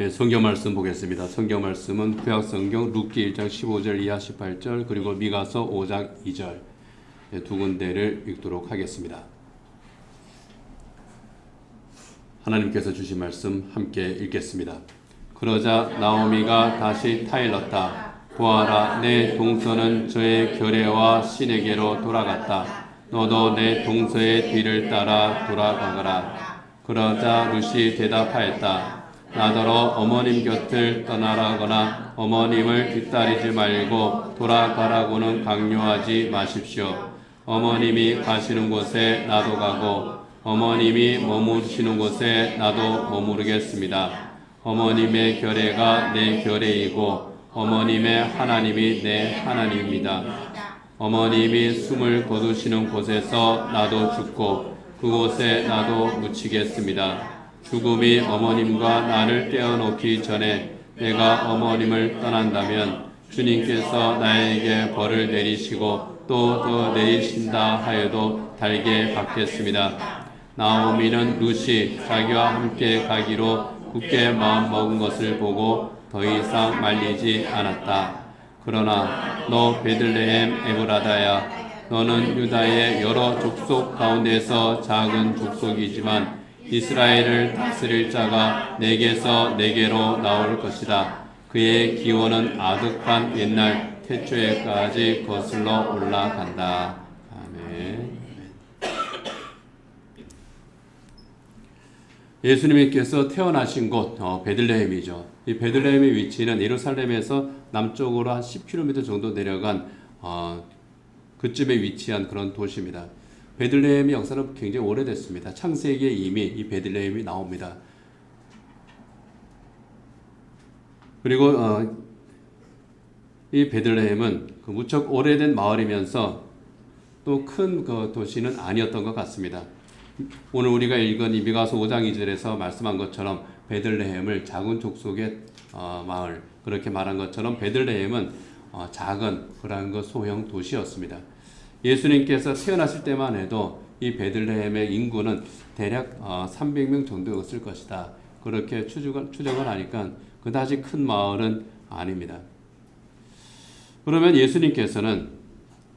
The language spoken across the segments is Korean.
예, 성경 말씀 보겠습니다. 성경 말씀은 구약 성경 룻기 1장 15절 이하 18절 그리고 미가서 5장 2절 두 군데를 읽도록 하겠습니다. 하나님께서 주신 말씀 함께 읽겠습니다. 그러자 나오미가 다시 타일렀다. 보아라, 내 동서는 저의 결례와 신에게로 돌아갔다. 너도 내 동서의 뒤를 따라 돌아가거라. 그러자 룻이 대답하였다. 나더러 어머님 곁을 떠나라거나 어머님을 뒤따르지 말고 돌아가라고는 강요하지 마십시오. 어머님이 가시는 곳에 나도 가고 어머님이 머무르시는 곳에 나도 머무르겠습니다. 어머님의 결례가 내 결례이고 어머님의 하나님이 내 하나님입니다. 어머님이 숨을 거두시는 곳에서 나도 죽고 그곳에 나도 묻히겠습니다. 죽음이 어머님과 나를 떼어놓기 전에 내가 어머님을 떠난다면 주님께서 나에게 벌을 내리시고 또 더 내리신다 하여도 달게 받겠습니다. 나오미는 룻이 자기와 함께 가기로 굳게 마음 먹은 것을 보고 더 이상 말리지 않았다. 그러나 너 베들레헴 에브라다야, 너는 유다의 여러 족속 가운데서 작은 족속이지만 이스라엘을 다스릴 자가 내게서 내게로 나올 것이다. 그의 기원은 아득한 옛날 태초에까지 거슬러 올라간다. 아멘. 예수님께서 태어나신 곳 베들레헴이죠. 이 베들레헴의 위치는 예루살렘에서 남쪽으로 한 10km 정도 내려간 그쯤에 위치한 그런 도시입니다. 베들레헴의 역사는 굉장히 오래됐습니다. 창세기에 이미 이 베들레헴이 나옵니다. 그리고 이 베들레헴은 무척 오래된 마을이면서 또 큰 도시는 아니었던 것 같습니다. 오늘 우리가 읽은 이 미가서 5장 2절에서 말씀한 것처럼 베들레헴을 작은 족속의 마을 그렇게 말한 것처럼 베들레헴은 작은 그러한 소형 도시였습니다. 예수님께서 태어났을 때만 해도 이 베들레헴의 인구는 대략 300명 정도였을 것이다. 그렇게 추정을 하니까 그다지 큰 마을은 아닙니다. 그러면 예수님께서는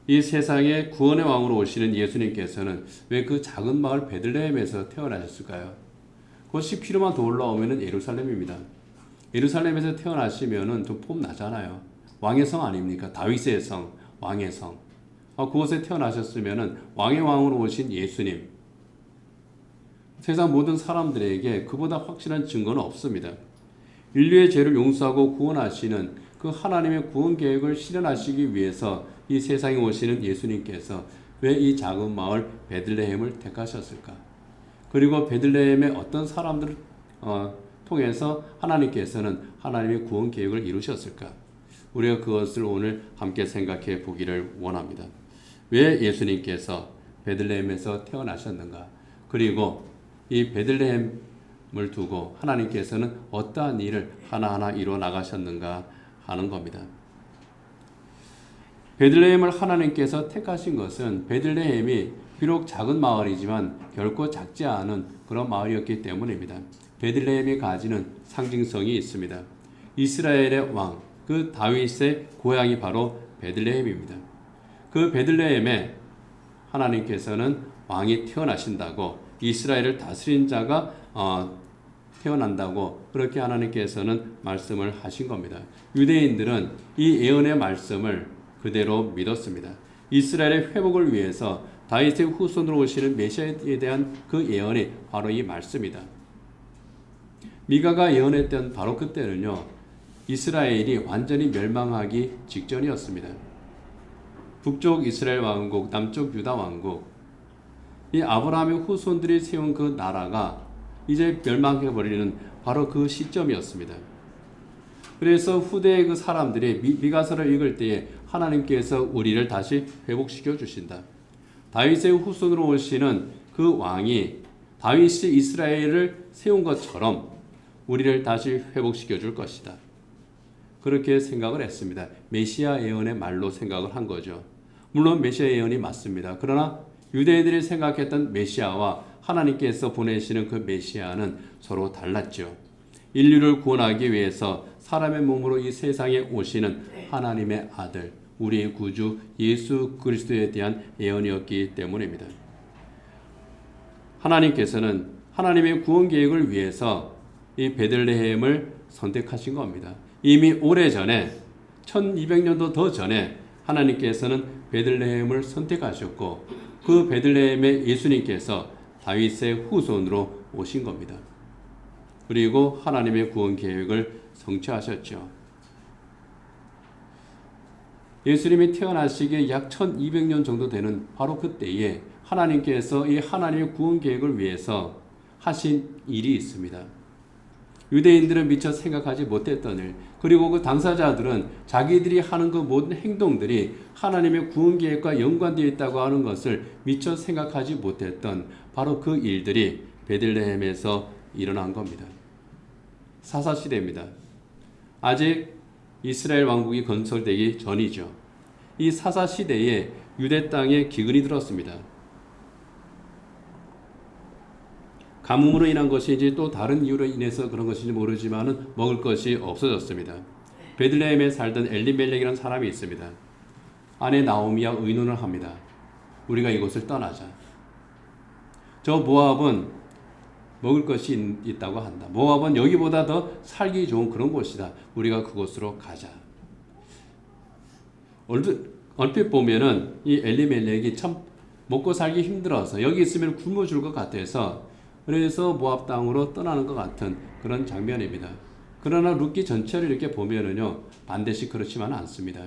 이 세상에 구원의 왕으로 오시는 예수님께서는 왜 그 작은 마을 베들레헴에서 태어나셨을까요? 그 10km만 더 올라오면 예루살렘입니다. 예루살렘에서 태어나시면 좀 폼 나잖아요. 왕의 성 아닙니까? 다윗의 성, 왕의 성. 그곳에 태어나셨으면 왕의 왕으로 오신 예수님. 세상 모든 사람들에게 그보다 확실한 증거는 없습니다. 인류의 죄를 용서하고 구원하시는 그 하나님의 구원 계획을 실현하시기 위해서 이 세상에 오시는 예수님께서 왜 이 작은 마을 베들레헴을 택하셨을까? 그리고 베들레헴의 어떤 사람들을 통해서 하나님께서는 하나님의 구원 계획을 이루셨을까? 우리가 그것을 오늘 함께 생각해 보기를 원합니다. 왜 예수님께서 베들레헴에서 태어나셨는가? 그리고 이 베들레헴을 두고 하나님께서는 어떠한 일을 하나하나 이루어 나가셨는가 하는 겁니다. 베들레헴을 하나님께서 택하신 것은 베들레헴이 비록 작은 마을이지만 결코 작지 않은 그런 마을이었기 때문입니다. 베들레헴이 가지는 상징성이 있습니다. 이스라엘의 왕, 그 다윗의 고향이 바로 베들레헴입니다. 그 베들레헴에 하나님께서는 왕이 태어나신다고, 이스라엘을 다스린 자가 태어난다고 그렇게 하나님께서는 말씀을 하신 겁니다. 유대인들은 이 예언의 말씀을 그대로 믿었습니다. 이스라엘의 회복을 위해서 다윗의 후손으로 오시는 메시아에 대한 그 예언이 바로 이 말씀이다. 미가가 예언했던 바로 그때는요, 이스라엘이 완전히 멸망하기 직전이었습니다. 북쪽 이스라엘 왕국, 남쪽 유다 왕국, 이 아브라함의 후손들이 세운 그 나라가 이제 멸망해버리는 바로 그 시점이었습니다. 그래서 후대의 그 사람들이 미가서를 읽을 때에 하나님께서 우리를 다시 회복시켜 주신다. 다윗의 후손으로 오시는 그 왕이 다윗이 이스라엘을 세운 것처럼 우리를 다시 회복시켜 줄 것이다. 그렇게 생각을 했습니다. 메시아 예언의 말로 생각을 한 거죠. 물론 메시아 예언이 맞습니다. 그러나 유대인들이 생각했던 메시아와 하나님께서 보내시는 그 메시아는 서로 달랐죠. 인류를 구원하기 위해서 사람의 몸으로 이 세상에 오시는 하나님의 아들, 우리의 구주 예수 그리스도에 대한 예언이었기 때문입니다. 하나님께서는 하나님의 구원 계획을 위해서 이 베들레헴을 선택하신 겁니다. 이미 오래전에 1200년도 더 전에 하나님께서는 베들레헴을 선택하셨고 그 베들레헴에 예수님께서 다윗의 후손으로 오신 겁니다. 그리고 하나님의 구원 계획을 성취하셨죠. 예수님이 태어나시기에 약 1200년 정도 되는 바로 그때에 하나님께서 이 하나님의 구원 계획을 위해서 하신 일이 있습니다. 유대인들은 미처 생각하지 못했던 일, 그리고 그 당사자들은 자기들이 하는 그 모든 행동들이 하나님의 구원 계획과 연관되어 있다고 하는 것을 미처 생각하지 못했던 바로 그 일들이 베들레헴에서 일어난 겁니다. 사사시대입니다. 아직 이스라엘 왕국이 건설되기 전이죠. 이 사사시대에 유대 땅에 기근이 들었습니다. 가뭄으로 인한 것인지 또 다른 이유로 인해서 그런 것인지 모르지만 먹을 것이 없어졌습니다. 베들레헴에 살던 엘리멜렉이라는 사람이 있습니다. 아내 나오미와 의논을 합니다. 우리가 이곳을 떠나자. 저 모압은 먹을 것이 있다고 한다. 모압은 여기보다 더 살기 좋은 그런 곳이다. 우리가 그곳으로 가자. 얼핏 보면은 이 엘리멜렉이 참 먹고 살기 힘들어서 여기 있으면 굶어 죽을 것 같아서 그래서 모압 땅으로 떠나는 것 같은 그런 장면입니다. 그러나 룻기 전체를 이렇게 보면은요, 반드시 그렇지만 않습니다.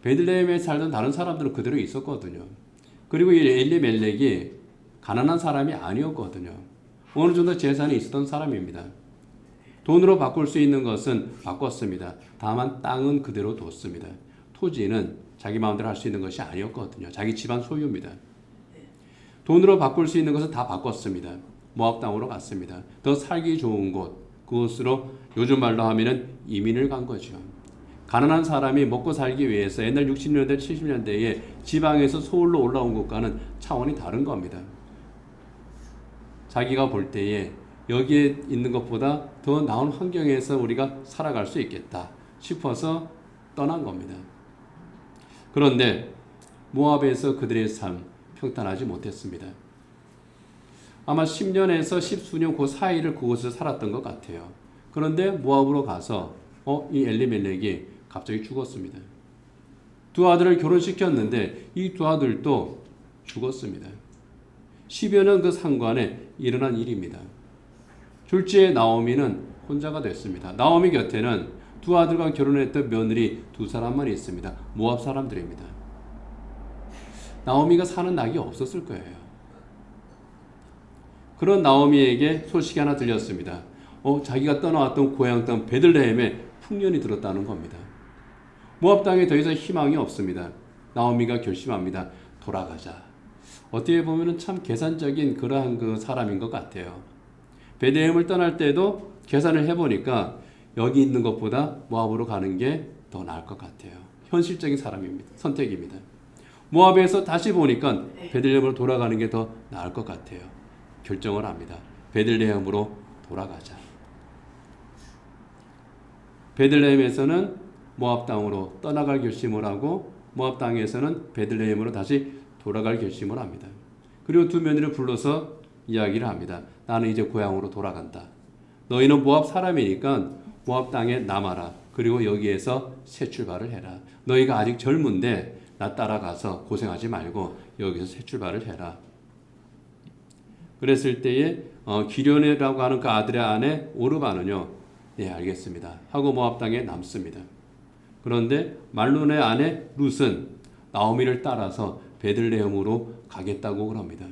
베들레헴에 살던 다른 사람들은 그대로 있었거든요. 그리고 이 엘리멜렉이 가난한 사람이 아니었거든요. 어느 정도 재산이 있었던 사람입니다. 돈으로 바꿀 수 있는 것은 바꿨습니다. 다만 땅은 그대로 뒀습니다. 토지는 자기 마음대로 할 수 있는 것이 아니었거든요. 자기 집안 소유입니다. 돈으로 바꿀 수 있는 것은 다 바꿨습니다. 모압 땅으로 갔습니다. 더 살기 좋은 곳, 그곳으로 요즘 말로 하면은 이민을 간 거죠. 가난한 사람이 먹고 살기 위해서 옛날 60년대, 70년대에 지방에서 서울로 올라온 것과는 차원이 다른 겁니다. 자기가 볼 때에 여기에 있는 것보다 더 나은 환경에서 우리가 살아갈 수 있겠다 싶어서 떠난 겁니다. 그런데 모압에서 그들의 삶 평탄하지 못했습니다. 아마 10년에서 10수년 그 사이를 그곳에서 살았던 것 같아요. 그런데 모압으로 가서 이 엘리멜렉이 갑자기 죽었습니다. 두 아들을 결혼시켰는데 이 두 아들도 죽었습니다. 10여 년 그 상관에 일어난 일입니다. 둘째 나오미는 혼자가 됐습니다. 나오미 곁에는 두 아들과 결혼했던 며느리 두 사람만 있습니다. 모압 사람들입니다. 나오미가 사는 낙이 없었을 거예요. 그런 나오미에게 소식이 하나 들렸습니다. 자기가 떠나왔던 고향 땅 베들레헴에 풍년이 들었다는 겁니다. 모압 땅에 더 이상 희망이 없습니다. 나오미가 결심합니다. 돌아가자. 어떻게 보면 참 계산적인 그러한 그 사람인 것 같아요. 베들레헴을 떠날 때도 계산을 해보니까 여기 있는 것보다 모압으로 가는 게 더 나을 것 같아요. 현실적인 사람입니다. 선택입니다. 모압에서 다시 보니까 베들레헴으로 돌아가는 게 더 나을 것 같아요. 결정을 합니다. 베들레헴으로 돌아가자. 베들레헴에서는 모압 땅으로 떠나갈 결심을 하고 모압 땅에서는 베들레헴으로 다시 돌아갈 결심을 합니다. 그리고 두 며느리를 불러서 이야기를 합니다. 나는 이제 고향으로 돌아간다. 너희는 모압 사람이니까 모압 땅에 남아라. 그리고 여기에서 새 출발을 해라. 너희가 아직 젊은데 나 따라가서 고생하지 말고 여기서 새 출발을 해라. 그랬을 때에 기련이라고 하는 그 아들의 아내 오르바는요. 네, 알겠습니다. 하고 모압 땅에 남습니다. 그런데 말론의 아내 룻은 나오미를 따라서 베들레헴으로 가겠다고 그럽니다.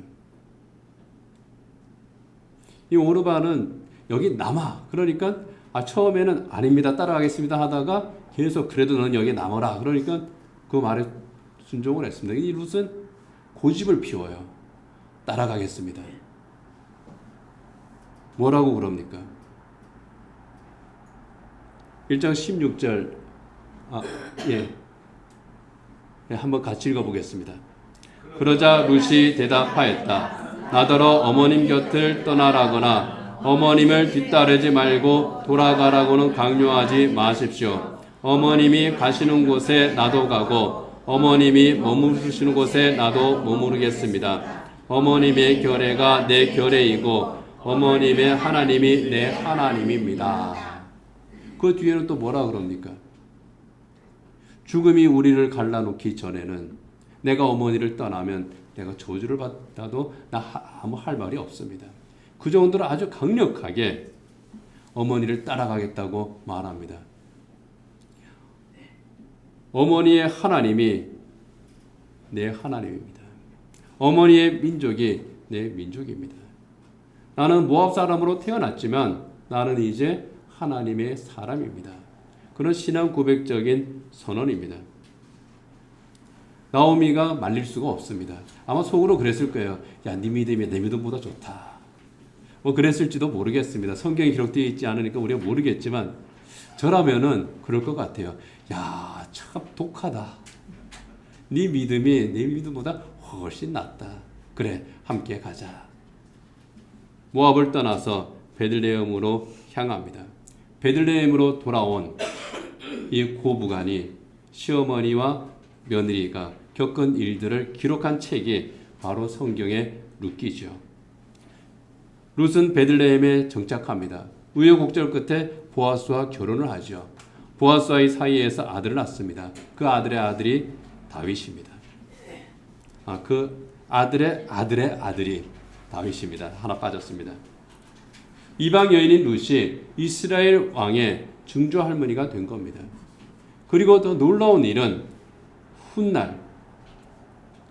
이 오르바는 여기 남아. 그러니까 처음에는 아닙니다. 따라가겠습니다 하다가 계속 그래도 너는 여기 남아라. 그러니까 그 말에 순종을 했습니다. 이 룻은 고집을 피워요. 따라가겠습니다. 뭐라고 그럽니까? 1장 16절 한번 같이 읽어보겠습니다. 그러자 룻이 대답하였다. 나더러 어머님 곁을 떠나라거나 어머님을 뒤따르지 말고 돌아가라고는 강요하지 마십시오. 어머님이 가시는 곳에 나도 가고 어머님이 머무르시는 곳에 나도 머무르겠습니다. 어머님의 결례가 내 결례이고 어머님의 하나님이 내 하나님입니다. 그 뒤에는 또 뭐라 그럽니까? 죽음이 우리를 갈라놓기 전에는 내가 어머니를 떠나면 내가 저주를 받아도 나 아무 할 말이 없습니다. 그 정도로 아주 강력하게 어머니를 따라가겠다고 말합니다. 어머니의 하나님이 내 하나님입니다. 어머니의 민족이 내 민족입니다. 나는 모압 사람으로 태어났지만 나는 이제 하나님의 사람입니다. 그런 신앙 고백적인 선언입니다. 나오미가 말릴 수가 없습니다. 아마 속으로 그랬을 거예요. 야, 네 믿음이 내 믿음보다 좋다. 뭐 그랬을지도 모르겠습니다. 성경에 기록되어 있지 않으니까 우리가 모르겠지만 저라면은 그럴 것 같아요. 야, 참 독하다. 네 믿음이 내 믿음보다 훨씬 낫다. 그래, 함께 가자. 모압을 떠나서 베들레헴으로 향합니다. 베들레헴으로 돌아온 이 고부간이 시어머니와 며느리가 겪은 일들을 기록한 책이 바로 성경의 룻기죠. 룻은 베들레헴에 정착합니다. 우여곡절 끝에 보아스와 결혼을 하죠. 보아스와의 사이에서 아들을 낳습니다. 그 아들의 아들이 다윗입니다. 그 아들의 아들이 다윗입니다. 하나 빠졌습니다. 이방 여인인 룻이 이스라엘 왕의 증조 할머니가 된 겁니다. 그리고 더 놀라운 일은 훗날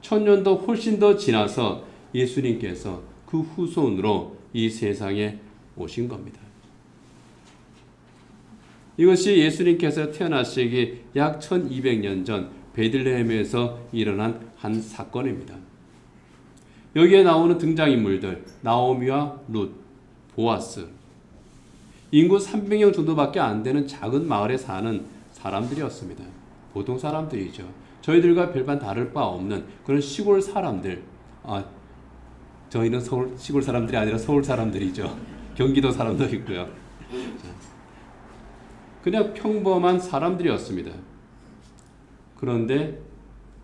천년도 훨씬 더 지나서 예수님께서 그 후손으로 이 세상에 오신 겁니다. 이것이 예수님께서 태어나시기 약 1200년 전 베들레헴에서 일어난 한 사건입니다. 여기에 나오는 등장인물들 나오미와 룻, 보아스, 인구 300명 정도밖에 안 되는 작은 마을에 사는 사람들이었습니다. 보통 사람들이죠. 저희들과 별반 다를 바 없는 그런 시골 사람들. 저희는 시골 사람들이 아니라 서울 사람들이죠. 경기도 사람도 있고요. 그냥 평범한 사람들이었습니다. 그런데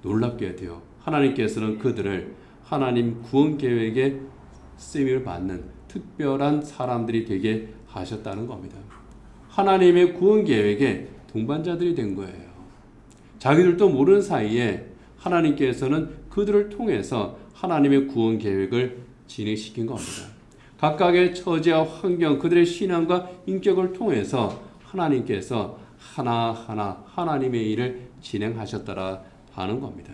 놀랍게도요, 하나님께서는 그들을 하나님 구원 계획에 쓰임을 받는 특별한 사람들이 되게 하셨다는 겁니다. 하나님의 구원 계획에 동반자들이 된 거예요. 자기들도 모르는 사이에 하나님께서는 그들을 통해서 하나님의 구원 계획을 진행시킨 겁니다. 각각의 처지와 환경, 그들의 신앙과 인격을 통해서 하나님께서 하나하나 하나님의 일을 진행하셨다라 하는 겁니다.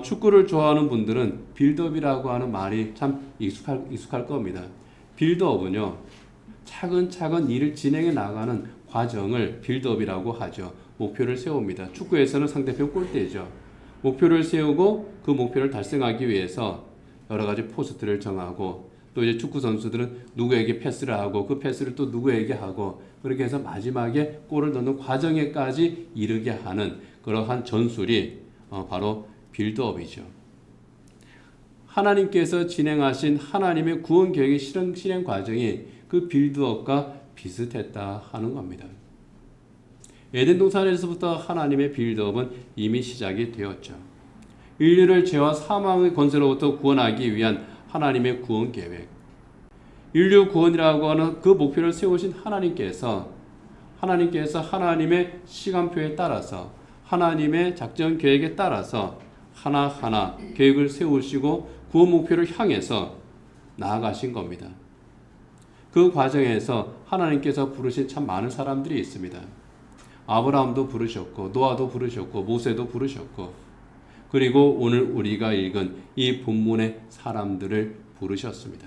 축구를 좋아하는 분들은 빌드업이라고 하는 말이 참 익숙할 겁니다. 빌드업은요, 차근차근 일을 진행해 나가는 과정을 빌드업이라고 하죠. 목표를 세웁니다. 축구에서는 상대편 골대죠. 목표를 세우고 그 목표를 달성하기 위해서 여러 가지 포스트를 정하고 또 이제 축구 선수들은 누구에게 패스를 하고 그 패스를 또 누구에게 하고 그렇게 해서 마지막에 골을 넣는 과정에까지 이르게 하는 그러한 전술이 바로 빌드업이죠. 하나님께서 진행하신 하나님의 구원 계획의 실행 과정이 그 빌드업과 비슷했다 하는 겁니다. 에덴 동산에서부터 하나님의 빌드업은 이미 시작이 되었죠. 인류를 죄와 사망의 권세로부터 구원하기 위한 하나님의 구원 계획. 인류 구원이라고 하는 그 목표를 세우신 하나님께서 하나님의 시간표에 따라서 하나님의 작전 계획에 따라서 하나하나 계획을 세우시고 구원 목표를 향해서 나아가신 겁니다. 그 과정에서 하나님께서 부르신 참 많은 사람들이 있습니다. 아브라함도 부르셨고 노아도 부르셨고 모세도 부르셨고 그리고 오늘 우리가 읽은 이 본문의 사람들을 부르셨습니다.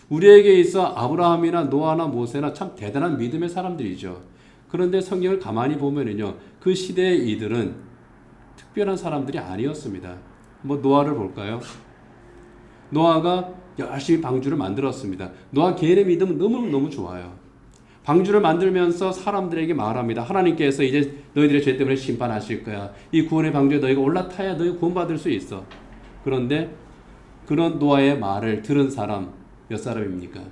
우리에게 있어 아브라함이나 노아나 모세나 참 대단한 믿음의 사람들이죠. 그런데 성경을 가만히 보면은요, 그 시대의 이들은 특별한 사람들이 아니었습니다. 노아를 볼까요? 노아가 열심히 방주를 만들었습니다. 노아 개인의 믿음은 너무너무 좋아요. 방주를 만들면서 사람들에게 말합니다. 하나님께서 이제 너희들의 죄 때문에 심판하실 거야. 이 구원의 방주에 너희가 올라타야 너희 구원받을 수 있어. 그런데 그런 노아의 말을 들은 사람, 몇 사람입니까?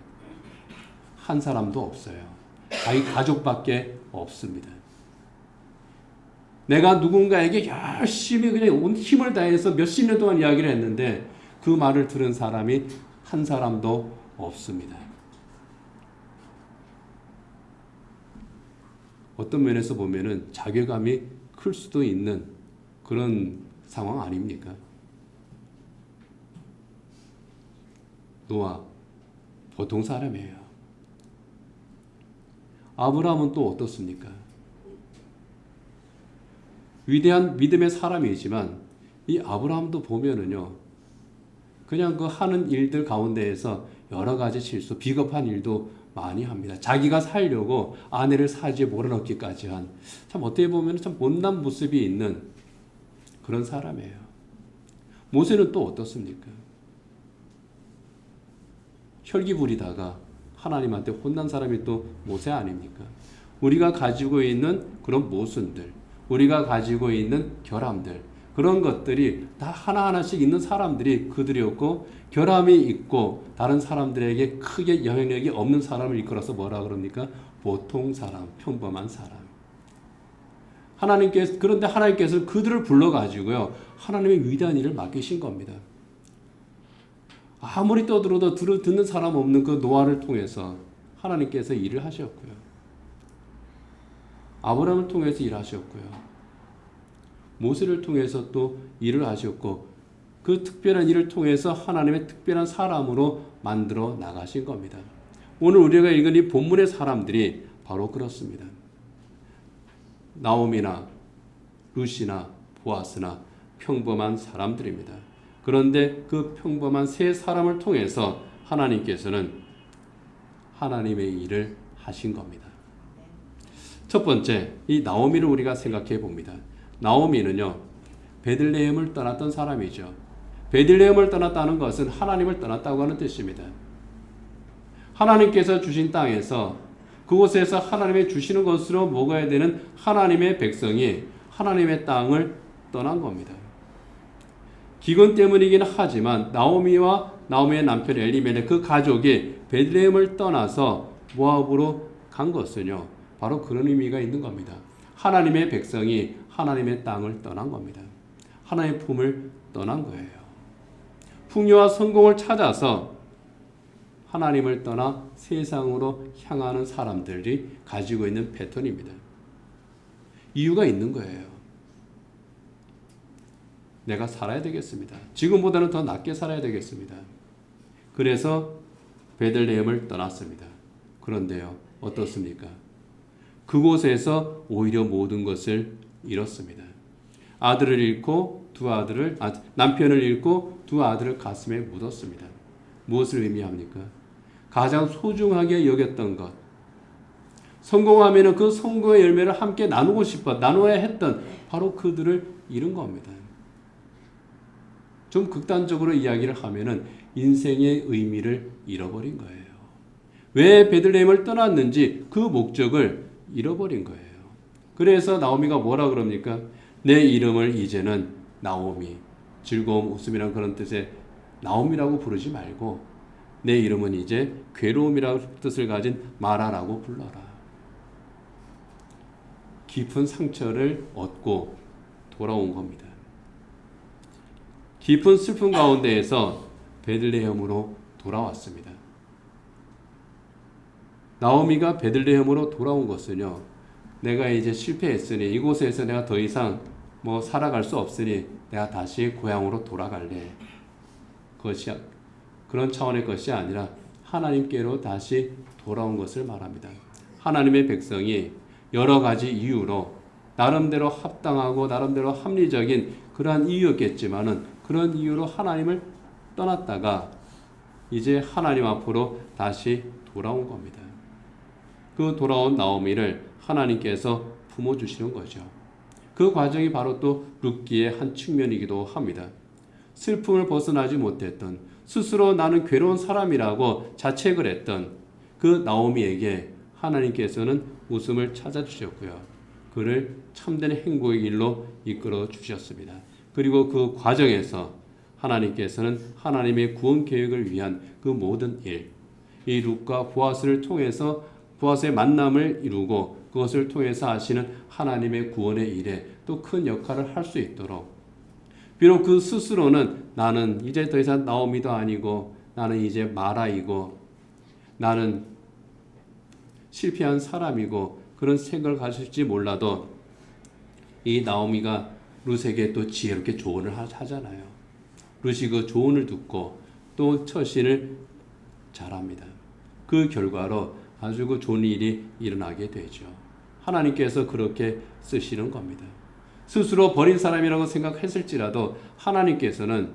한 사람도 없어요. 자기 가족밖에 없습니다. 내가 누군가에게 열심히 그냥 온 힘을 다해서 몇십 년 동안 이야기를 했는데 그 말을 들은 사람이 한 사람도 없습니다. 어떤 면에서 보면은 자괴감이 클 수도 있는 그런 상황 아닙니까? 노아 보통 사람이에요. 아브라함은 또 어떻습니까? 위대한 믿음의 사람이지만 이 아브라함도 보면은요, 그냥 그 하는 일들 가운데에서 여러 가지 실수, 비겁한 일도 많이 합니다. 자기가 살려고 아내를 사지에 몰아넣기까지 한, 참 어떻게 보면 참 못난 모습이 있는 그런 사람이에요. 모세는 또 어떻습니까? 혈기 부리다가 하나님한테 혼난 사람이 또 모세 아닙니까? 우리가 가지고 있는 그런 모순들, 우리가 가지고 있는 결함들, 그런 것들이 다 하나하나씩 있는 사람들이 그들이었고, 결함이 있고 다른 사람들에게 크게 영향력이 없는 사람을 이끌어서 뭐라 그럽니까? 보통 사람, 평범한 사람. 그런데 하나님께서 그들을 불러가지고요, 하나님의 위대한 일을 맡기신 겁니다. 아무리 떠들어도 듣는 사람 없는 그 노아를 통해서 하나님께서 일을 하셨고요. 아브라함을 통해서 일하셨고요. 모세를 통해서 또 일을 하셨고, 그 특별한 일을 통해서 하나님의 특별한 사람으로 만들어 나가신 겁니다. 오늘 우리가 읽은 이 본문의 사람들이 바로 그렇습니다. 나오미나 룻이나 보아스나 평범한 사람들입니다. 그런데 그 평범한 세 사람을 통해서 하나님께서는 하나님의 일을 하신 겁니다. 첫 번째, 이 나오미를 우리가 생각해 봅니다. 나오미는요, 베들레헴을 떠났던 사람이죠. 베들레헴을 떠났다는 것은 하나님을 떠났다고 하는 뜻입니다. 하나님께서 주신 땅에서 그곳에서 하나님의 주시는 것으로 먹어야 되는 하나님의 백성이 하나님의 땅을 떠난 겁니다. 기근 때문이긴 하지만 나오미와 나오미의 남편 엘리멜렉 그 가족이 베들레헴을 떠나서 모압으로 간 것은요, 바로 그런 의미가 있는 겁니다. 하나님의 백성이 하나님의 땅을 떠난 겁니다. 하나님의 품을 떠난 거예요. 풍요와 성공을 찾아서 하나님을 떠나 세상으로 향하는 사람들이 가지고 있는 패턴입니다. 이유가 있는 거예요. 내가 살아야 되겠습니다. 지금보다는 더 낫게 살아야 되겠습니다. 그래서 베들레헴을 떠났습니다. 그런데요, 어떻습니까? 그곳에서 오히려 모든 것을 잃었습니다. 아들을 잃고 남편을 잃고 두 아들을 가슴에 묻었습니다. 무엇을 의미합니까? 가장 소중하게 여겼던 것, 성공하면 그 성공의 열매를 함께 나눠야 했던 바로 그들을 잃은 겁니다. 좀 극단적으로 이야기를 하면은 인생의 의미를 잃어버린 거예요. 왜 베들레헴을 떠났는지 그 목적을 잃어버린 거예요. 그래서 나오미가 뭐라 그럽니까? 내 이름을 이제는 나오미, 즐거움, 웃음이라는 그런 뜻의 나오미라고 부르지 말고 내 이름은 이제 괴로움이라는 뜻을 가진 마라라고 불러라. 깊은 상처를 얻고 돌아온 겁니다. 깊은 슬픔 가운데에서 베들레헴으로 돌아왔습니다. 나오미가 베들레헴으로 돌아온 것은요, 내가 이제 실패했으니 이곳에서 내가 더 이상 살아갈 수 없으니 내가 다시 고향으로 돌아갈래. 그런 차원의 것이 아니라 하나님께로 다시 돌아온 것을 말합니다. 하나님의 백성이 여러 가지 이유로 나름대로 합당하고 나름대로 합리적인 그러한 이유였겠지만은 그런 이유로 하나님을 떠났다가 이제 하나님 앞으로 다시 돌아온 겁니다. 그 돌아온 나오미를 하나님께서 품어주시는 거죠. 그 과정이 바로 또 룻기의 한 측면이기도 합니다. 슬픔을 벗어나지 못했던, 스스로 나는 괴로운 사람이라고 자책을 했던 그 나오미에게 하나님께서는 웃음을 찾아주셨고요. 그를 참된 행복의 길로 이끌어 주셨습니다. 그리고 그 과정에서 하나님께서는 하나님의 구원 계획을 위한 그 모든 일, 이 룻과 보아스를 통해서 보아스의 만남을 이루고 그것을 통해서 하시는 하나님의 구원의 일에 또 큰 역할을 할 수 있도록, 비록 그 스스로는 나는 이제 더 이상 나오미도 아니고 나는 이제 마라이고 나는 실패한 사람이고 그런 생각을 가질지 몰라도 이 나오미가 룻에게 또 지혜롭게 조언을 하잖아요. 룻이 그 조언을 듣고 또 처신을 잘합니다. 그 결과로 아주 그 좋은 일이 일어나게 되죠. 하나님께서 그렇게 쓰시는 겁니다. 스스로 버린 사람이라고 생각했을지라도 하나님께서는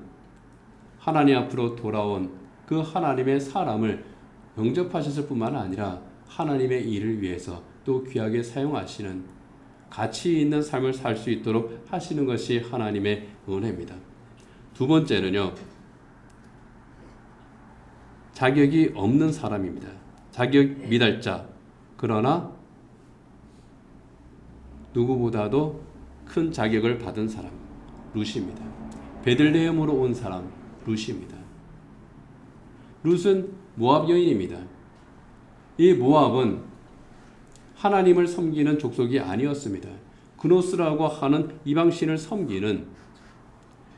하나님 앞으로 돌아온 그 하나님의 사람을 영접하셨을 뿐만 아니라 하나님의 일을 위해서 또 귀하게 사용하시는 가치 있는 삶을 살 수 있도록 하시는 것이 하나님의 은혜입니다. 두 번째는요, 자격이 없는 사람입니다. 자격 미달자, 그러나 누구보다도 큰 자격을 받은 사람, 룻입니다. 베들레헴으로 온 사람, 룻입니다. 룻은 모압 여인입니다. 이 모압은 하나님을 섬기는 족속이 아니었습니다. 그노스라고 하는 이방신을 섬기는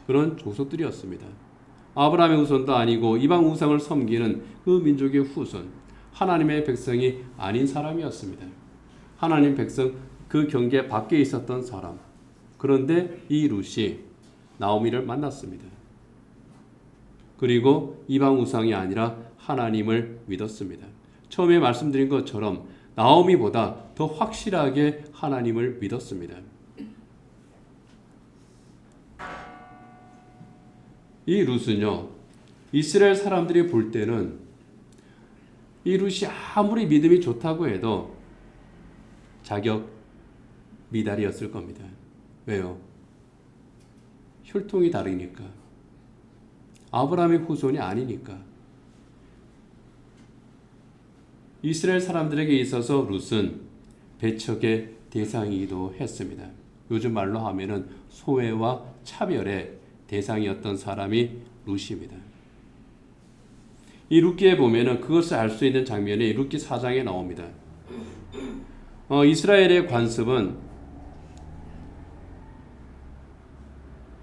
그런 족속들이었습니다. 아브라함의 후손도 아니고 이방 우상을 섬기는 그 민족의 후손, 하나님의 백성이 아닌 사람이었습니다. 하나님 백성 그 경계 밖에 있었던 사람. 그런데 이 룻이 나오미를 만났습니다. 그리고 이방 우상이 아니라 하나님을 믿었습니다. 처음에 말씀드린 것처럼 나오미보다 더 확실하게 하나님을 믿었습니다. 이 룻은요, 이스라엘 사람들이 볼 때는 이 룻이 아무리 믿음이 좋다고 해도 자격 미달이었을 겁니다. 왜요? 혈통이 다르니까. 아브라함의 후손이 아니니까. 이스라엘 사람들에게 있어서 룻은 배척의 대상이기도 했습니다. 요즘 말로 하면은 소외와 차별의 대상이었던 사람이 룻입니다. 이 룻기에 보면은 그것을 알 수 있는 장면이 룻기 4장에 나옵니다. 이스라엘의 관습은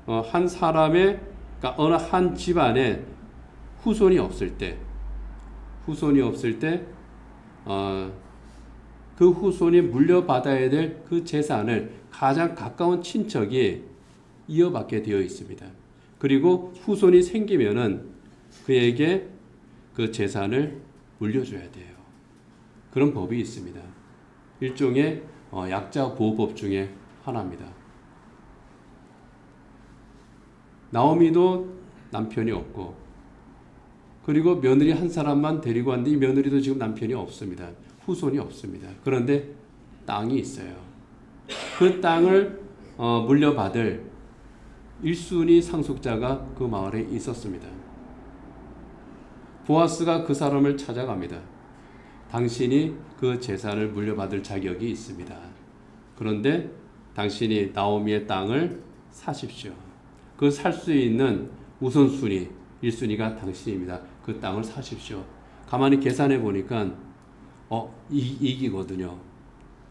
한 사람의, 그러니까 어느 한 집안에 후손이 없을 때 그 후손이 물려받아야 될 그 재산을 가장 가까운 친척이 이어받게 되어 있습니다. 그리고 후손이 생기면은 그에게 그 재산을 물려줘야 돼요. 그런 법이 있습니다. 일종의 약자 보호법 중에 하나입니다. 나오미도 남편이 없고, 그리고 며느리 한 사람만 데리고 왔는데 이 며느리도 지금 남편이 없습니다. 후손이 없습니다. 그런데 땅이 있어요. 그 땅을 물려받을 1순위 상속자가 그 마을에 있었습니다. 보아스가 그 사람을 찾아갑니다. 당신이 그 재산을 물려받을 자격이 있습니다. 그런데 당신이 나오미의 땅을 사십시오. 그 살 수 있는 우선순위 1순위가 당신입니다. 그 땅을 사십시오. 가만히 계산해 보니까 이익이거든요.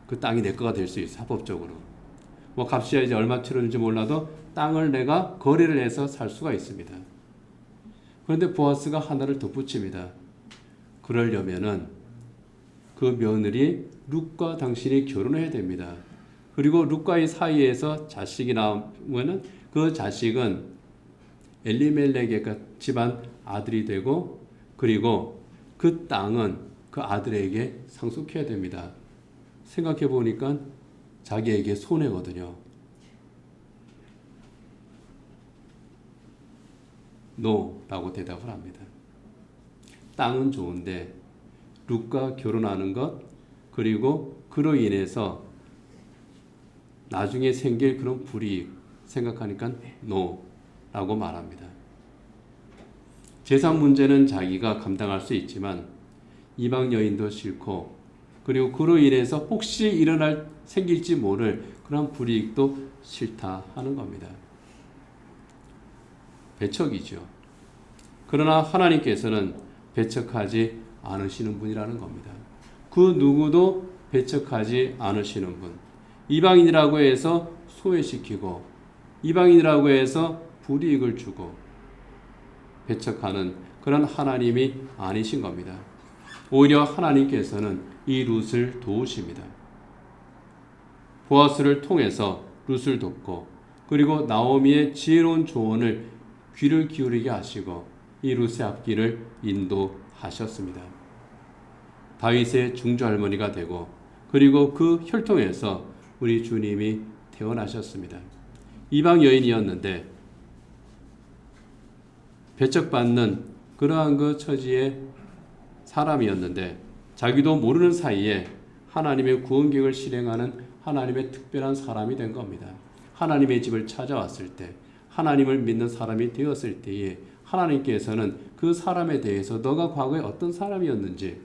그 땅이 내 거가 될 수 있어, 합법적으로. 뭐 값이 이제 얼마 치르는지 몰라도 땅을 내가 거래를 해서 살 수가 있습니다. 그런데 보아스가 하나를 덧붙입니다. 그러려면은 그 며느리 룻과 당신이 결혼해야 됩니다. 그리고 룻과의 사이에서 자식이 나오면은 그 자식은 엘리멜렉의 집안 아들이 되고, 그리고 그 땅은 그 아들에게 상속해야 됩니다. 생각해 보니까 자기에게 손해거든요. 노라고 대답을 합니다. 땅은 좋은데 룻과 결혼하는 것, 그리고 그로 인해서 나중에 생길 그런 불이익 생각하니까 노라고 말합니다. 재산 문제는 자기가 감당할 수 있지만 이방 여인도 싫고, 그리고 그로 인해서 혹시 생길지 모를 그런 불이익도 싫다 하는 겁니다. 배척이죠. 그러나 하나님께서는 배척하지 않으시는 분이라는 겁니다. 그 누구도 배척하지 않으시는 분. 이방인이라고 해서 소외시키고 이방인이라고 해서 불이익을 주고 배척하는 그런 하나님이 아니신 겁니다. 오히려 하나님께서는 이 룻을 도우십니다. 보아스를 통해서 룻을 돕고 그리고 나오미의 지혜로운 조언을 귀를 기울이게 하시고 이 룻의 앞길을 인도하셨습니다. 다윗의 중조할머니가 되고 그리고 그 혈통에서 우리 주님이 태어나셨습니다. 이방 여인이었는데 배척받는 그러한 그 처지의 사람이었는데 자기도 모르는 사이에 하나님의 구원 계획을 실행하는 하나님의 특별한 사람이 된 겁니다. 하나님의 집을 찾아왔을 때 하나님을 믿는 사람이 되었을 때에 하나님께서는 그 사람에 대해서 너가 과거에 어떤 사람이었는지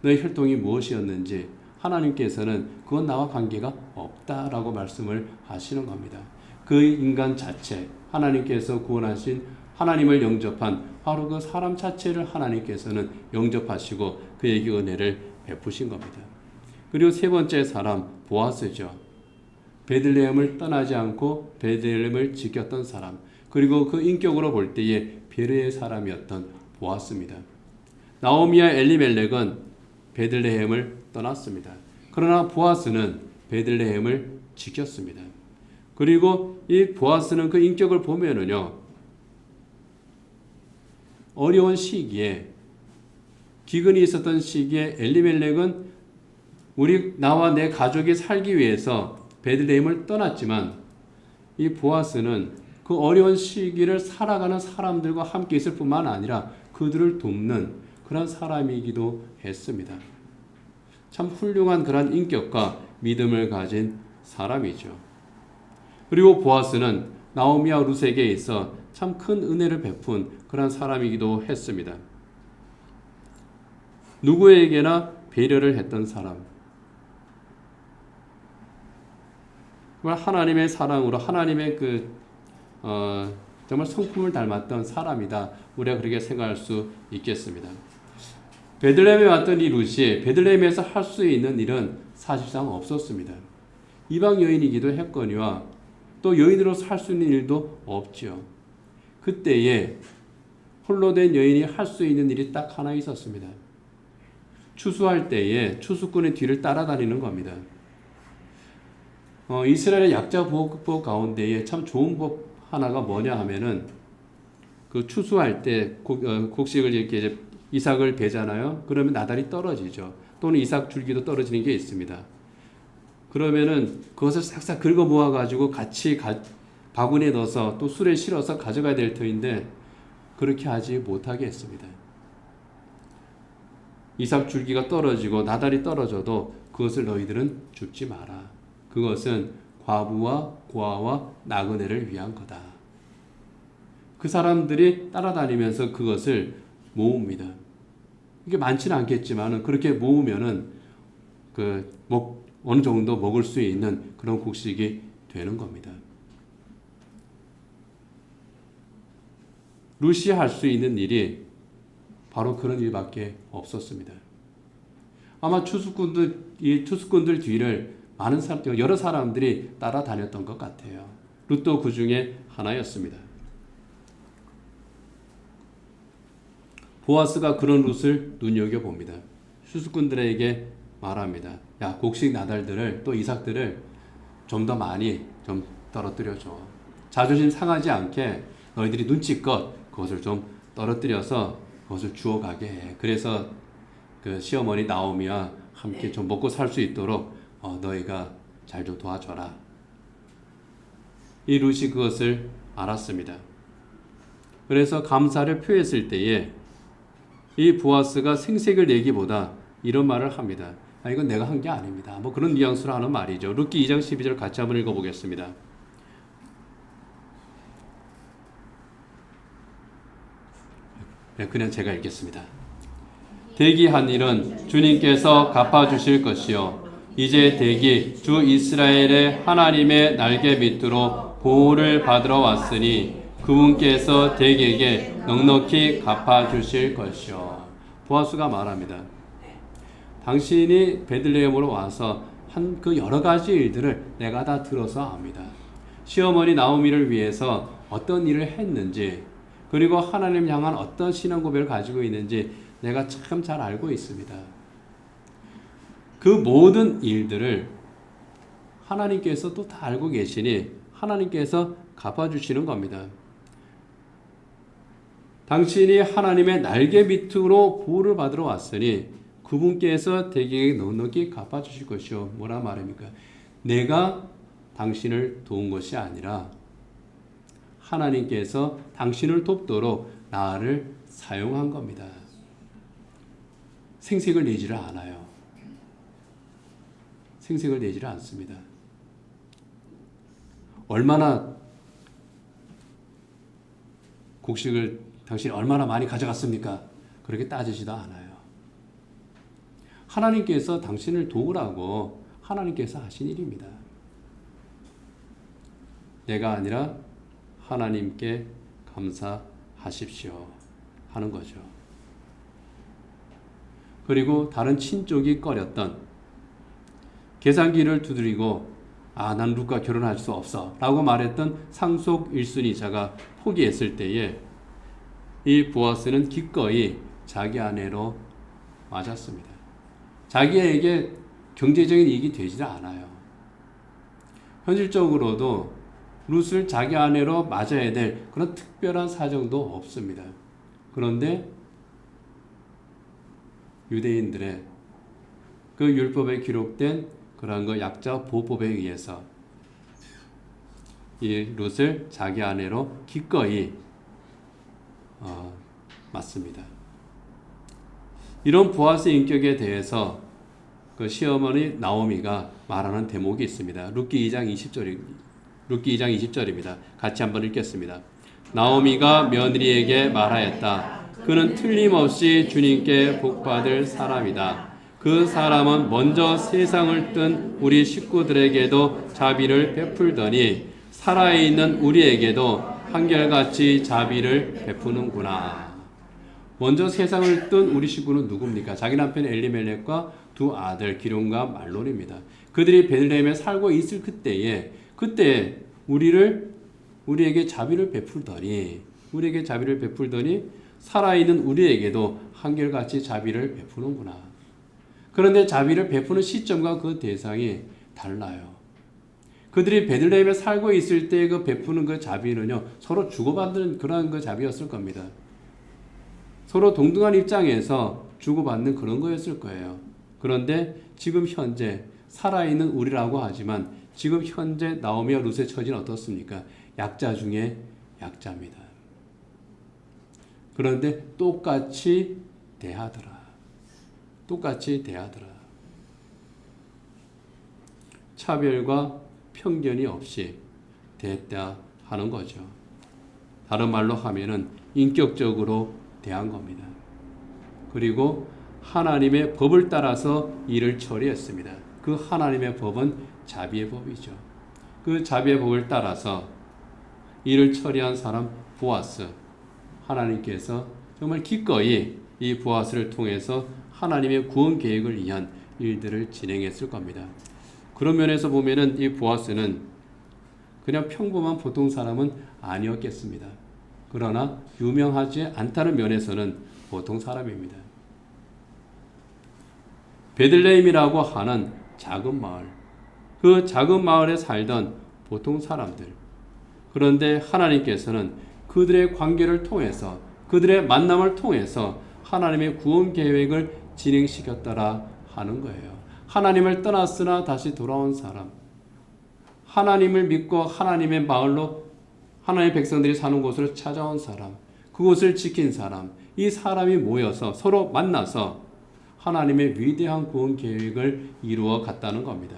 너의 혈통이 무엇이었는지 하나님께서는 그건 나와 관계가 없다라고 말씀을 하시는 겁니다. 그 인간 자체 하나님께서 구원하신 하나님을 영접한 바로 그 사람 자체를 하나님께서는 영접하시고 그에게 은혜를 베푸신 겁니다. 그리고 세 번째 사람 보아스죠. 베들레헴을 떠나지 않고 베들레헴을 지켰던 사람 그리고 그 인격으로 볼 때에 베르의 사람이었던 보아스입니다. 나오미와 엘리멜렉은 베들레헴을 떠났습니다. 그러나 보아스는 베들레헴을 지켰습니다. 그리고 이 보아스는 그 인격을 보면은요, 어려운 시기에 기근이 있었던 시기에 엘리멜렉은 나와 내 가족이 살기 위해서 베들레헴을 떠났지만 이 보아스는 그 어려운 시기를 살아가는 사람들과 함께 있을 뿐만 아니라 그들을 돕는 그런 사람이기도 했습니다. 참 훌륭한 그런 인격과 믿음을 가진 사람이죠. 그리고 보아스는 나오미와 룻에게 있어 참 큰 은혜를 베푼 그런 사람이기도 했습니다. 누구에게나 배려를 했던 사람. 정말 하나님의 사랑으로 하나님의 정말 성품을 닮았던 사람이다. 우리가 그렇게 생각할 수 있겠습니다. 베들레헴에 왔던 이 룻이 베들레헴에서 할 수 있는 일은 사실상 없었습니다. 이방 여인이기도 했거니와 또 여인으로서 할 수 있는 일도 없죠. 그때에 홀로 된 여인이 할 수 있는 일이 딱 하나 있었습니다. 추수할 때에 추수꾼의 뒤를 따라다니는 겁니다. 이스라엘의 약자 보호법 가운데에 참 좋은 법 하나가 뭐냐 하면은 그 추수할 때 곡식을 이렇게 이삭을 베잖아요. 그러면 나달이 떨어지죠. 또는 이삭 줄기도 떨어지는 게 있습니다. 그러면은 그것을 싹싹 긁어 모아 가지고 같이 바구니에 넣어서 또 술에 실어서 가져가야 될 터인데 그렇게 하지 못하게 했습니다. 이삭 줄기가 떨어지고 나달이 떨어져도 그것을 너희들은 줍지 마라. 그것은 과부와 고아와 나그네를 위한 거다. 그 사람들이 따라다니면서 그것을 모읍니다. 이게 많지는 않겠지만 그렇게 모으면은 어느 정도 먹을 수 있는 그런 곡식이 되는 겁니다. 룻이 할 수 있는 일이 바로 그런 일밖에 없었습니다. 아마 추수꾼들 뒤를 여러 사람들이 따라다녔던 것 같아요. 룻도 그 중에 하나였습니다. 보아스가 그런 룻을 눈여겨봅니다. 추수꾼들에게 말합니다. 야, 곡식 나달들을 또 이삭들을 좀 더 많이 좀 떨어뜨려줘. 자존심 상하지 않게 너희들이 눈치껏 그것을 좀 떨어뜨려서 그것을 주워가게 해. 그래서 그 시어머니 나오미와 함께 좀 먹고 살 수 있도록 너희가 잘 좀 도와줘라. 이 룻이 그것을 알았습니다. 그래서 감사를 표했을 때에 이 보아스가 생색을 내기보다 이런 말을 합니다. 이건 내가 한 게 아닙니다. 그런 뉘앙스로 하는 말이죠. 룻기 2장 12절 같이 한번 읽어보겠습니다. 그냥 제가 읽겠습니다. 대기한 일은 주님께서 갚아주실 것이요 이제 대기 주 이스라엘의 하나님의 날개 밑으로 보호를 받으러 왔으니 그분께서 대개에게 넉넉히 갚아주실 것이요. 보아스가 말합니다. 당신이 베들레헴으로 와서 한 그 여러 가지 일들을 내가 다 들어서 압니다. 시어머니 나오미를 위해서 어떤 일을 했는지, 그리고 하나님 향한 어떤 신앙 고백을 가지고 있는지 내가 참 잘 알고 있습니다. 그 모든 일들을 하나님께서 또 다 알고 계시니 하나님께서 갚아주시는 겁니다. 당신이 하나님의 날개 밑으로 보호를 받으러 왔으니 그분께서 대개에게 넉넉히 갚아주실 것이요. 뭐라 말입니까? 내가 당신을 도운 것이 아니라 하나님께서 당신을 돕도록 나를 사용한 겁니다. 생색을 내지를 않아요. 생색을 내지를 않습니다. 얼마나 곡식을 당신이 얼마나 많이 가져갔습니까? 그렇게 따지지도 않아요. 하나님께서 당신을 도우라고 하나님께서 하신 일입니다. 내가 아니라 하나님께 감사하십시오 하는 거죠. 그리고 다른 친족이 꺼렸던 계산기를 두드리고 난 룻과 결혼할 수 없어 라고 말했던 상속 1순위자가 포기했을 때에 이 보아스는 기꺼이 자기 아내로 맞았습니다. 자기에게 경제적인 이익이 되지 않아요. 현실적으로도 룻을 자기 아내로 맞아야 될 그런 특별한 사정도 없습니다. 그런데 유대인들의 그 율법에 기록된 그러한 그 약자 보호법에 의해서 이 룻을 자기 아내로 기꺼이 맞습니다. 이런 보아스의 인격에 대해서 그 시어머니 나오미가 말하는 대목이 있습니다. 룻기 2장 20절입니다. 같이 한번 읽겠습니다. 나오미가 며느리에게 말하였다. 그는 틀림없이 주님께 복받을 사람이다. 그 사람은 먼저 세상을 뜬 우리 식구들에게도 자비를 베풀더니 살아있는 우리에게도 한결같이 자비를 베푸는구나. 먼저 세상을 뜬 우리 식구는 누굽니까? 자기 남편 엘리멜렉과 두 아들 기런과 말론입니다. 그들이 베들레헴에 살고 있을 그때 우리에게 자비를 베풀더니 살아있는 우리에게도 한결같이 자비를 베푸는구나. 그런데 자비를 베푸는 시점과 그 대상이 달라요. 그들이 베들레헴에 살고 있을 때 그 베푸는 그 자비는요, 서로 주고받는 그런 그 자비였을 겁니다. 서로 동등한 입장에서 주고받는 그런 거였을 거예요. 그런데 지금 현재 살아있는 우리라고 하지만 지금 현재 나오미와 룻의 처지는 어떻습니까? 약자 중에 약자입니다. 그런데 똑같이 대하더라. 차별과 편견이 없이 대했다 하는 거죠. 다른 말로 하면은 인격적으로 대한 겁니다. 그리고 하나님의 법을 따라서 일을 처리했습니다. 그 하나님의 법은 자비의 법이죠. 그 자비의 법을 따라서 일을 처리한 사람 보아스, 하나님께서 정말 기꺼이 이 보아스를 통해서 하나님의 구원 계획을 위한 일들을 진행했을 겁니다. 그런 면에서 보면은 이 보아스는 그냥 평범한 보통 사람은 아니었겠습니다. 그러나 유명하지 않다는 면에서는 보통 사람입니다. 베들레헴이라고 하는 작은 마을, 그 작은 마을에 살던 보통 사람들. 그런데 하나님께서는 그들의 관계를 통해서, 그들의 만남을 통해서 하나님의 구원 계획을 진행시켰다라 하는 거예요. 하나님을 떠났으나 다시 돌아온 사람, 하나님을 믿고 하나님의 마을로 하나님의 백성들이 사는 곳으로 찾아온 사람, 그곳을 지킨 사람, 이 사람이 모여서 서로 만나서 하나님의 위대한 구원 계획을 이루어 갔다는 겁니다.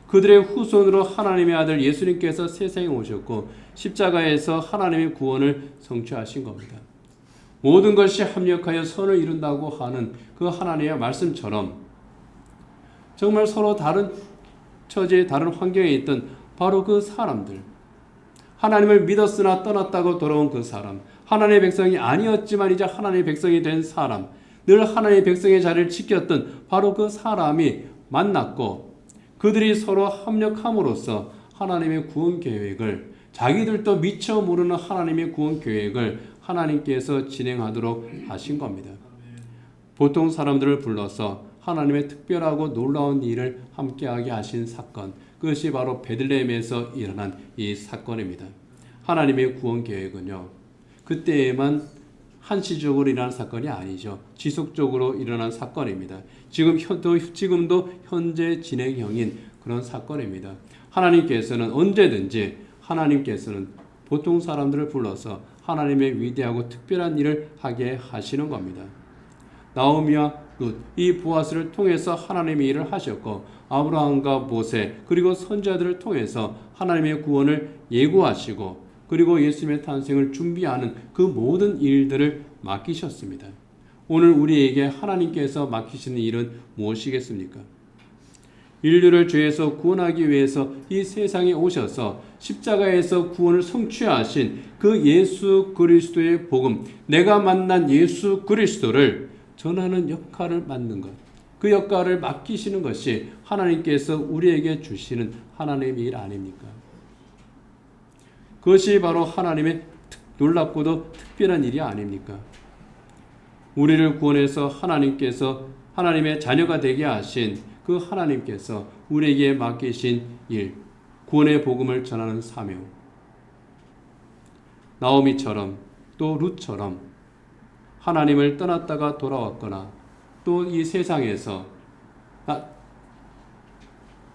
그들의 후손으로 하나님의 아들 예수님께서 세상에 오셨고 십자가에서 하나님의 구원을 성취하신 겁니다. 모든 것이 합력하여 선을 이룬다고 하는 그 하나님의 말씀처럼 정말 서로 다른 처지에 다른 환경에 있던 바로 그 사람들, 하나님을 믿었으나 떠났다고 돌아온 그 사람, 하나님의 백성이 아니었지만 이제 하나님의 백성이 된 사람, 늘 하나님의 백성의 자리를 지켰던 바로 그 사람이 만났고 그들이 서로 합력함으로써 하나님의 구원 계획을, 자기들도 미처 모르는 하나님의 구원 계획을 하나님께서 진행하도록 하신 겁니다. 보통 사람들을 불러서 하나님의 특별하고 놀라운 일을 함께하게 하신 사건, 그것이 바로 베들레헴에서 일어난 이 사건입니다. 하나님의 구원 계획은요, 그때에만 한시적으로 일어난 사건이 아니죠. 지속적으로 일어난 사건입니다. 지금도 현재 진행형인 그런 사건입니다. 하나님께서는 언제든지 하나님께서는 보통 사람들을 불러서 하나님의 위대하고 특별한 일을 하게 하시는 겁니다. 나오미와 룻, 이 보아스를 통해서 하나님의 일을 하셨고 아브라함과 모세 그리고 선지자들을 통해서 하나님의 구원을 예고하시고 그리고 예수님의 탄생을 준비하는 그 모든 일들을 맡기셨습니다. 오늘 우리에게 하나님께서 맡기시는 일은 무엇이겠습니까? 인류를 죄에서 구원하기 위해서 이 세상에 오셔서 십자가에서 구원을 성취하신 그 예수 그리스도의 복음, 내가 만난 예수 그리스도를 전하는 역할을 맡는 것, 그 역할을 맡기시는 것이 하나님께서 우리에게 주시는 하나님의 일 아닙니까? 그것이 바로 하나님의 놀랍고도 특별한 일이 아닙니까? 우리를 구원해서 하나님께서 하나님의 자녀가 되게 하신 그 하나님께서 우리에게 맡기신 일, 구원의 복음을 전하는 사명, 나오미처럼 또 룻처럼 하나님을 떠났다가 돌아왔거나 또 이 세상에서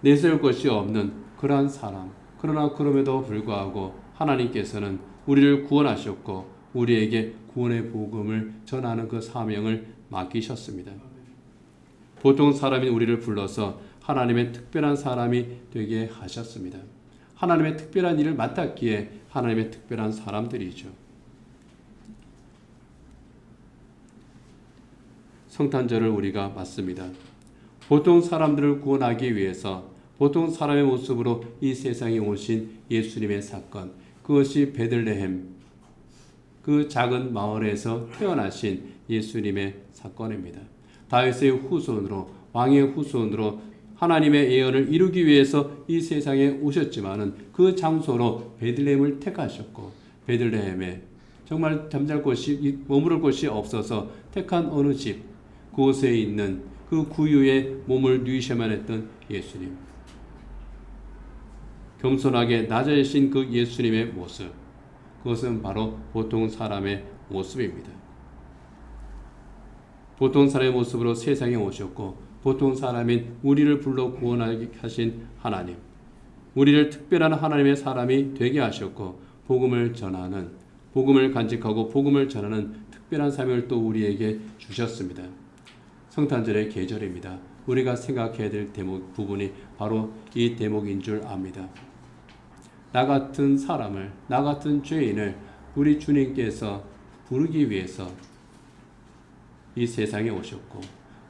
내세울 것이 없는 그러한 사람, 그러나 그럼에도 불구하고 하나님께서는 우리를 구원하셨고 우리에게 구원의 복음을 전하는 그 사명을 맡기셨습니다. 보통 사람인 우리를 불러서 하나님의 특별한 사람이 되게 하셨습니다. 하나님의 특별한 일을 맡았기에 하나님의 특별한 사람들이죠. 성탄절을 우리가 맞습니다. 보통 사람들을 구원하기 위해서 보통 사람의 모습으로 이 세상에 오신 예수님의 사건, 그것이 베들레헴, 그 작은 마을에서 태어나신 예수님의 사건입니다. 다윗의 후손으로, 왕의 후손으로 하나님의 예언을 이루기 위해서 이 세상에 오셨지만은 그 장소로 베들레헴을 택하셨고 베들레헴에 정말 잠잘 곳이, 머무를 곳이 없어서 택한 어느 집, 그곳에 있는 그 구유에 몸을 누이셔만 했던 예수님. 겸손하게 낮아지신 그 예수님의 모습, 그것은 바로 보통 사람의 모습입니다. 보통 사람의 모습으로 세상에 오셨고 보통 사람인 우리를 불러 구원하게 하신 하나님, 우리를 특별한 하나님의 사람이 되게 하셨고 복음을 전하는, 복음을 간직하고 복음을 전하는 특별한 사명을 또 우리에게 주셨습니다. 성탄절의 계절입니다. 우리가 생각해야 될 대목 부분이 바로 이 대목인 줄 압니다. 나 같은 사람을, 나 같은 죄인을 우리 주님께서 부르기 위해서 이 세상에 오셨고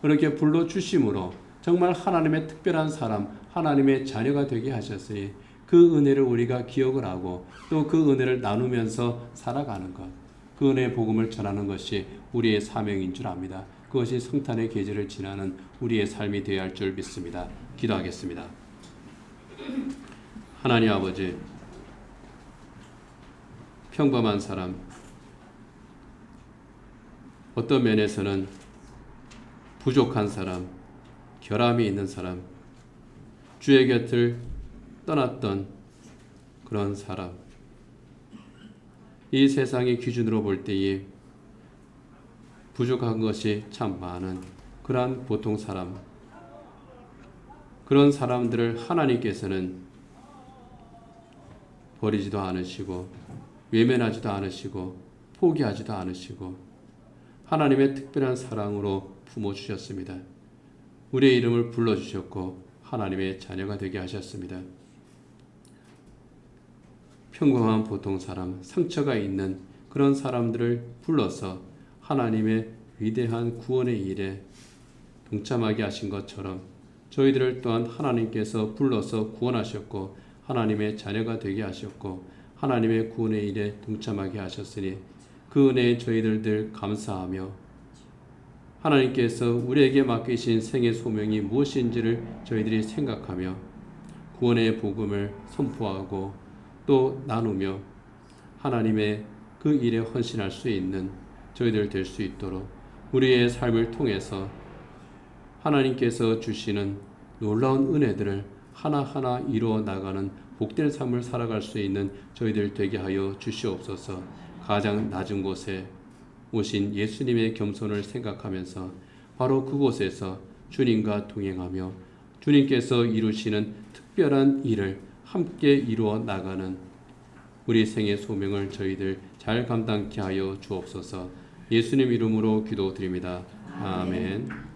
그렇게 불러주심으로 정말 하나님의 특별한 사람, 하나님의 자녀가 되게 하셨으니 그 은혜를 우리가 기억을 하고 또 그 은혜를 나누면서 살아가는 것, 그 은혜의 복음을 전하는 것이 우리의 사명인 줄 압니다. 그것이 성탄의 계절을 지나는 우리의 삶이 되어야 할 줄 믿습니다. 기도하겠습니다. 하나님 아버지, 평범한 사람, 어떤 면에서는 부족한 사람, 결함이 있는 사람, 주의 곁을 떠났던 그런 사람, 이 세상의 기준으로 볼 때에 부족한 것이 참 많은 그러한 보통 사람, 그런 사람들을 하나님께서는 버리지도 않으시고 외면하지도 않으시고 포기하지도 않으시고 하나님의 특별한 사랑으로 품어주셨습니다. 우리의 이름을 불러주셨고 하나님의 자녀가 되게 하셨습니다. 평범한 보통 사람, 상처가 있는 그런 사람들을 불러서 하나님의 위대한 구원의 일에 동참하게 하신 것처럼 저희들을 또한 하나님께서 불러서 구원하셨고 하나님의 자녀가 되게 하셨고 하나님의 구원의 일에 동참하게 하셨으니 그 은혜에 저희들 늘 감사하며 하나님께서 우리에게 맡기신 생애 소명이 무엇인지를 저희들이 생각하며 구원의 복음을 선포하고 또 나누며 하나님의 그 일에 헌신할 수 있는 저희들 될 수 있도록 우리의 삶을 통해서 하나님께서 주시는 놀라운 은혜들을 하나하나 이루어 나가는 복된 삶을 살아갈 수 있는 저희들 되게 하여 주시옵소서. 가장 낮은 곳에 오신 예수님의 겸손을 생각하면서 바로 그곳에서 주님과 동행하며 주님께서 이루시는 특별한 일을 함께 이루어 나가는 우리 생의 소명을 저희들 잘 감당케 하여 주옵소서. 예수님 이름으로 기도드립니다. 아멘.